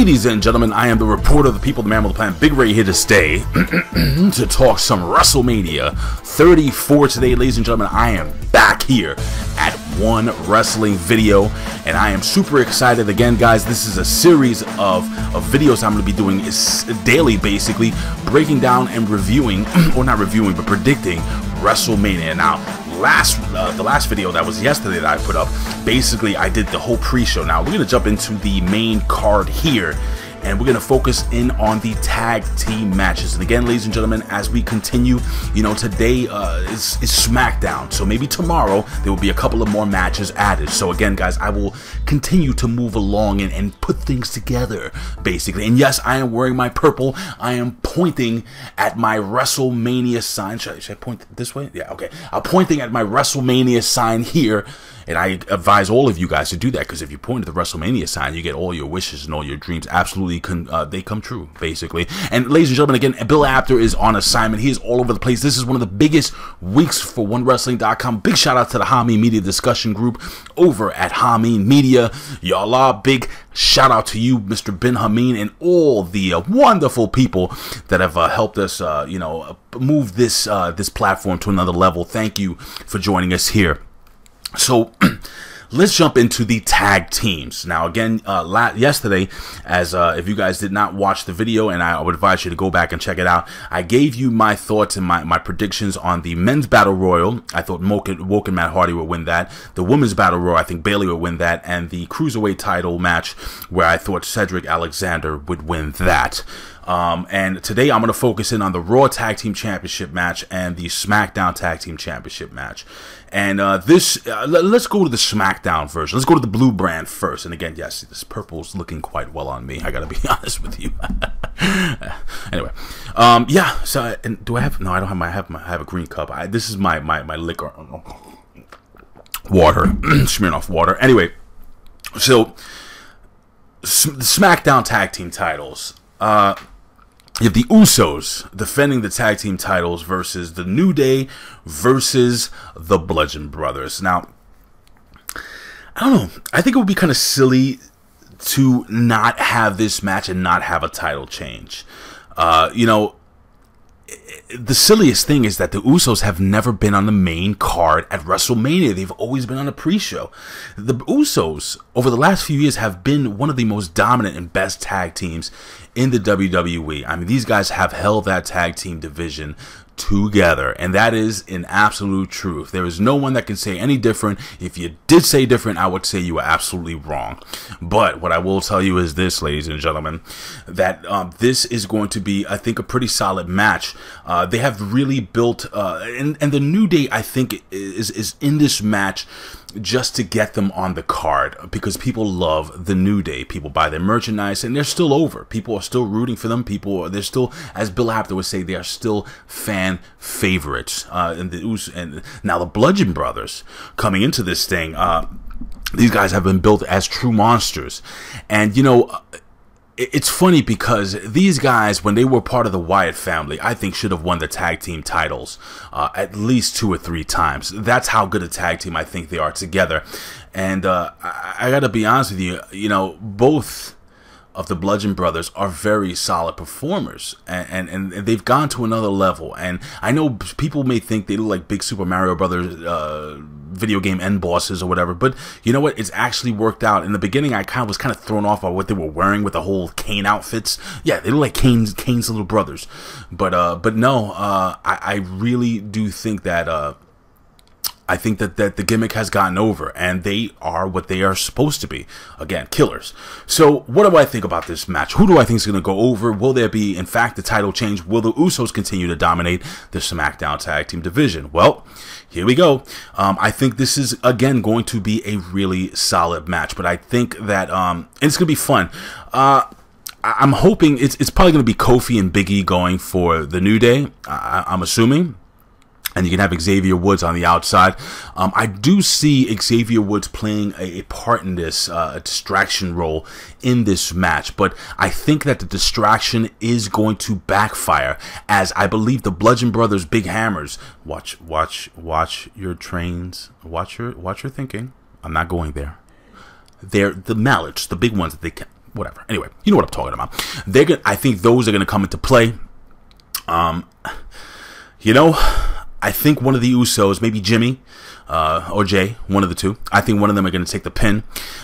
Ladies and gentlemen, I am the reporter of the people, the man with the plan, Big Ray, here to stay to talk some WrestleMania 34 today. Ladies and gentlemen, I am back here at One Wrestling Video, and I am super excited. Again, guys, this is a series of videos I'm going to be doing daily, basically, breaking down and reviewing, or not reviewing, but predicting WrestleMania. Now, the last video that was yesterday that I put up, basically I did the whole pre-show. Now we're gonna jump into the main card here, and we're gonna focus in on the tag team matches. And again, ladies and gentlemen, as we continue, you know, today is Smackdown, so maybe tomorrow there will be a couple of more matches added. So again, guys, I will continue to move along and put things together, basically. And yes, I am wearing my purple. I am pointing at my WrestleMania sign. Should I point this way? Yeah, okay. I'm pointing at my WrestleMania sign here, and I advise all of you guys to do that, because if you point at the WrestleMania sign, you get all your wishes and all your dreams absolutely they come true, basically. And ladies and gentlemen, again, Bill Apter is on assignment. He is all over the place. This is one of the biggest weeks for OneWrestling.com. Big shout out to the Hameen Media discussion group over at Hameen Media. Y'all are big. Shout out to you, Mr. Ben Hameen, and all the wonderful people that have helped us, you know, move this this platform to another level. Thank you for joining us here. So let's jump into the tag teams. Now, again, yesterday, as if you guys did not watch the video, and I would advise you to go back and check it out, I gave you my thoughts and my predictions on the men's battle royal. I thought Woken Matt Hardy would win that. The women's battle royal, I think Bayley would win that. And the cruiserweight title match, where I thought Cedric Alexander would win that. And today I'm going to focus in on the Raw Tag Team Championship match and the SmackDown Tag Team Championship match. And let's go to the SmackDown first. Let's go to the blue brand first. And again, yes, this purple's looking quite well on me. I gotta be honest with you. Anyway, yeah. So, and do I have? No, I don't have my. I have a green cup. This is my liquor, water, Smirnoff water. Anyway, so the SmackDown Tag Team titles. You have the Usos defending the tag team titles versus the New Day versus the Bludgeon Brothers. Now, I don't know. I think it would be kind of silly to not have this match and not have a title change. You know, the silliest thing is that the Usos have never been on the main card at WrestleMania. They've always been on a pre-show. The Usos, over the last few years, have been one of the most dominant and best tag teams in the WWE. I mean, these guys have held that tag team division together, and that is an absolute truth. There is no one that can say any different. If you did say different, I would say you were absolutely wrong. But what I will tell you is this, ladies and gentlemen, that this is going to be, I think, a pretty solid match. They have really built, and the New Day, I think, is in this match just to get them on the card, because people love the New Day. People buy their merchandise, and they're still over. People are still rooting for them. They're still, as Bill Apter would say, they are still fan favorites. And now the Bludgeon Brothers coming into this thing, these guys have been built as true monsters. And you know, it's funny because these guys, when they were part of the Wyatt family, I think should have won the tag team titles at least 2 or 3 times. That's how good a tag team I think they are together. And I gotta be honest with you, you know, both of the Bludgeon Brothers are very solid performers, and they've gone to another level. And I know people may think they look like big Super Mario Brothers video game end bosses or whatever, but you know what? It's actually worked out. In the beginning, I was kind of thrown off by what they were wearing with the whole Kane outfits. Yeah, they look like Kane's little brothers. But no, I really do think that I think that the gimmick has gotten over, and they are what they are supposed to be. Again, killers. So what do I think about this match? Who do I think is going to go over? Will there be, in fact, the title change? Will the Usos continue to dominate the SmackDown Tag Team division? Well, here we go. I think this is, again, going to be a really solid match, but I think that it's going to be fun. I'm hoping it's probably going to be Kofi and Big E going for the New Day, I'm assuming. And you can have Xavier Woods on the outside. I do see Xavier Woods playing a part in this distraction role in this match. But I think that the distraction is going to backfire, as I believe the Bludgeon Brothers' big hammers. Watch your trains. Watch your thinking. I'm not going there. They're the mallets, the big ones that they can. whatever. Anyway, you know what I'm talking about. They're gonna, I think those are going to come into play. You know, I think one of the Usos, maybe Jimmy or Jay, one of the two. I think one of them are going to take the pin.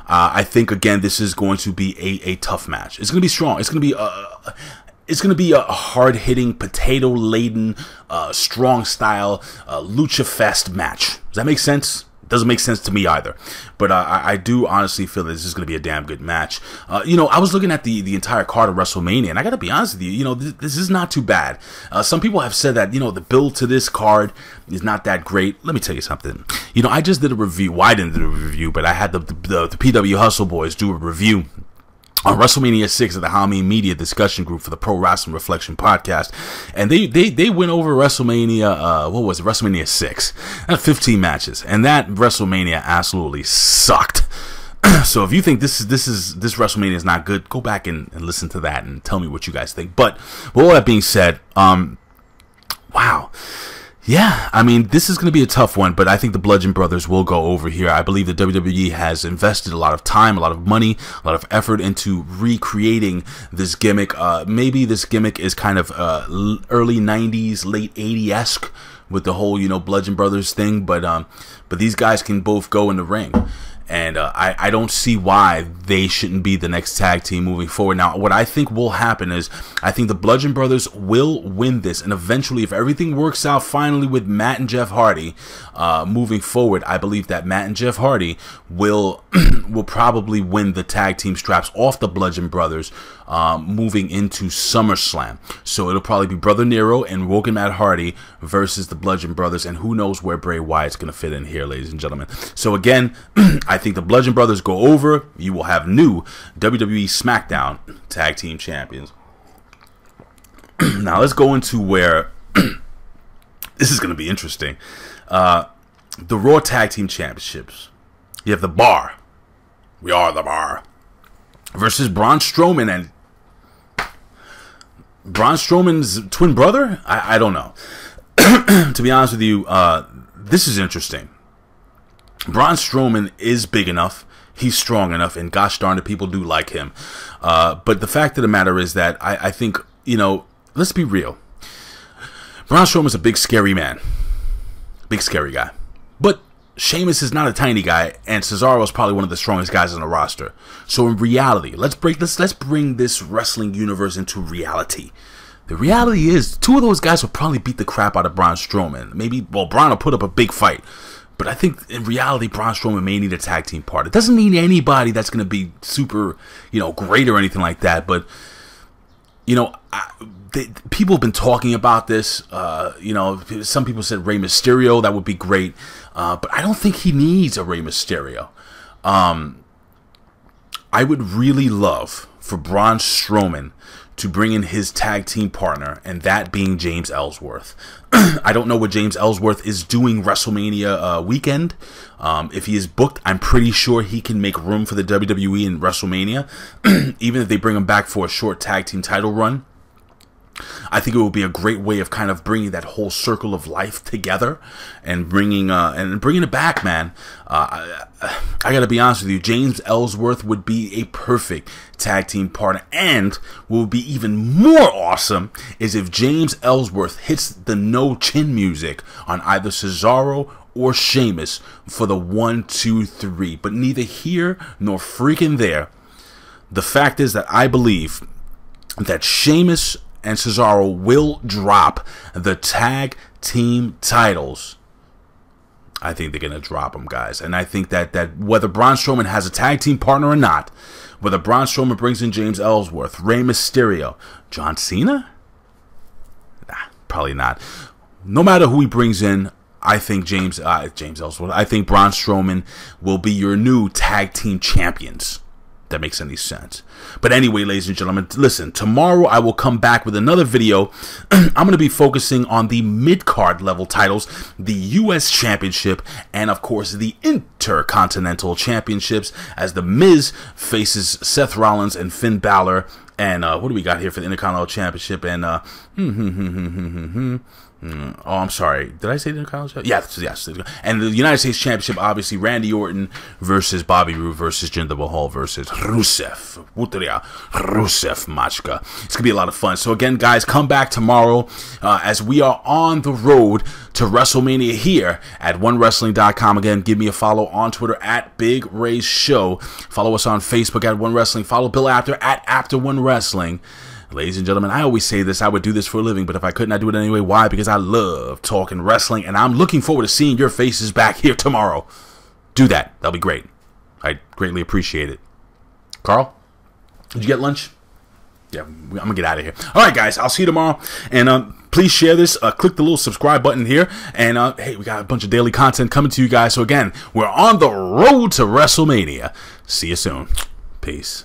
I think, again, this is going to be a tough match. It's going to be strong. It's going to be a hard-hitting, potato-laden, strong-style, lucha-fest match. Does that make sense? Doesn't make sense to me either. But I do honestly feel that this is going to be a damn good match. You know, I was looking at the entire card of WrestleMania, and I got to be honest with you, you know, this is not too bad. Some people have said that, you know, the build to this card is not that great. Let me tell you something. You know, I just did a review. Well, I didn't do a review, but I had the PW Hustle Boys do a review on WrestleMania 6 at the How Many Media discussion group for the Pro Wrestling Reflection podcast. And they went over WrestleMania, what was it, WrestleMania 6. 15 matches. And that WrestleMania absolutely sucked. So if you think this WrestleMania is not good, go back and listen to that and tell me what you guys think. But with all that being said, wow. Yeah, I mean, this is going to be a tough one, but I think the Bludgeon Brothers will go over here. I believe the WWE has invested a lot of time, a lot of money, a lot of effort into recreating this gimmick. Maybe this gimmick is kind of early 90s, late 80s-esque with the whole, you know, Bludgeon Brothers thing, but these guys can both go in the ring. And I don't see why they shouldn't be the next tag team moving forward. Now, what I think will happen is I think the Bludgeon Brothers will win this. And eventually, if everything works out finally with Matt and Jeff Hardy moving forward, I believe that Matt and Jeff Hardy will probably win the tag team straps off the Bludgeon Brothers moving into SummerSlam. So it'll probably be Brother Nero and Woken Matt Hardy versus the Bludgeon Brothers. And who knows where Bray Wyatt's going to fit in here, ladies and gentlemen. So again, I think the Bludgeon Brothers go over. You will have new WWE Smackdown Tag Team Champions. Now let's go into where this is going to be interesting. The Raw Tag Team Championships. You have the Bar. We are the Bar. Versus Braun Strowman and Braun Strowman's twin brother? I don't know. To be honest with you, this is interesting. Braun Strowman is big enough, he's strong enough, and gosh darn it, people do like him. But the fact of the matter is that I think, you know, let's be real. Braun Strowman's a big, scary man. Big, scary guy. But Sheamus is not a tiny guy, and Cesaro is probably one of the strongest guys on the roster. So in reality, let's bring this wrestling universe into reality. The reality is, two of those guys will probably beat the crap out of Braun Strowman. Maybe, well, Braun will put up a big fight. But I think in reality, Braun Strowman may need a tag team partner. It doesn't need anybody that's going to be super, you know, great or anything like that. But, you know, people have been talking about this. You know, some people said Rey Mysterio, that would be great. But I don't think he needs a Rey Mysterio. I would really love for Braun Strowman to bring in his tag team partner, and that being James Ellsworth. I don't know what James Ellsworth is doing WrestleMania weekend. If he is booked, I'm pretty sure he can make room for the WWE in WrestleMania, even if they bring him back for a short tag team title run. I think it would be a great way of kind of bringing that whole circle of life together and bringing it back, man. I gotta be honest with you, James Ellsworth would be a perfect tag team partner, and what would be even more awesome is if James Ellsworth hits the no chin music on either Cesaro or Sheamus for the 1, 2, 3, but neither here nor freaking there. The fact is that I believe that Sheamus and Cesaro will drop the tag team titles. I think they're going to drop them, guys. And I think that whether Braun Strowman has a tag team partner or not, whether Braun Strowman brings in James Ellsworth, Rey Mysterio, John Cena? Nah, probably not. No matter who he brings in, I think James Ellsworth, I think Braun Strowman will be your new tag team champions. That makes any sense. But anyway, ladies and gentlemen, listen, tomorrow I will come back with another video. I'm going to be focusing on the mid-card level titles, the US Championship, and of course the Intercontinental Championships, as The Miz faces Seth Rollins and Finn Balor And what do we got here for the Intercontinental Championship? And oh, I'm sorry. Did I say the Intercontinental Championship? Yes. And the United States Championship, obviously, Randy Orton versus Bobby Roode versus Jinder Mahal versus Rusev. Rusev Machka. It's going to be a lot of fun. So, again, guys, come back tomorrow as we are on the road to WrestleMania here at 1WRESTLING.com. Again, give me a follow on Twitter at Big Ray Show. Follow us on Facebook at 1WRESTLING. Follow Bill Apter at After1Wrestling. Ladies and gentlemen, I always say this, I would do this for a living, but if I couldn't, I'd do it anyway. Why? Because I love talking wrestling, and I'm looking forward to seeing your faces back here tomorrow. Do that. That'll be great. I greatly appreciate it. Carl, did you get lunch? Yeah, I'm going to get out of here. All right, guys, I'll see you tomorrow, and please share this. Click the little subscribe button here, and hey, we got a bunch of daily content coming to you guys. So, again, we're on the road to WrestleMania. See you soon. Peace.